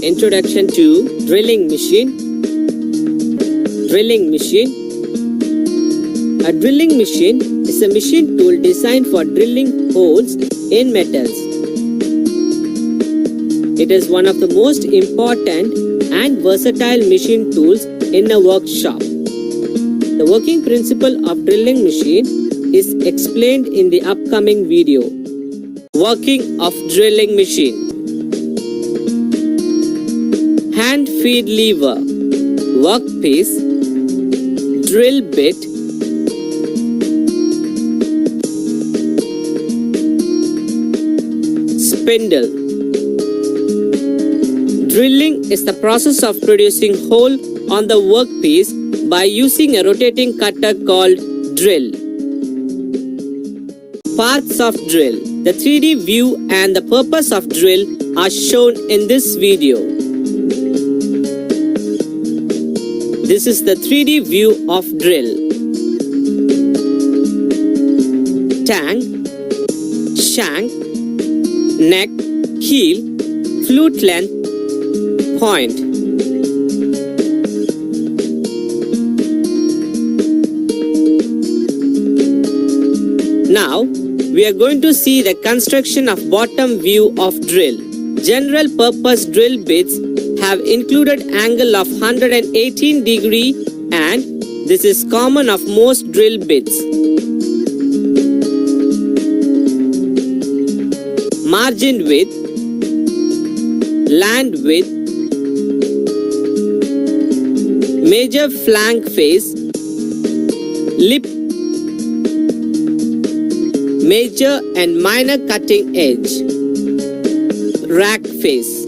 Introduction to drilling machine. Drilling machine. A drilling machine is a machine tool designed for drilling holes in metals. It is one of the most important and versatile machine tools in a workshop. The working principle of drilling machine is explained in the upcoming video. Working of drilling machine. Hand feed lever, workpiece, drill bit, spindle. Drilling is the process of producing hole on the workpiece by using a rotating cutter called drill. Parts of drill. The 3D view and the purpose of drill are shown in this video. This is the 3D view of drill. Tang, shank, neck, heel, flute length, point. Now, we are going to see the construction of bottom view of drill. General purpose drill bits have included angle of 118 degree and this is common of most drill bits. Margin width, land width, major flank face, lip, major and minor cutting edge, rack face.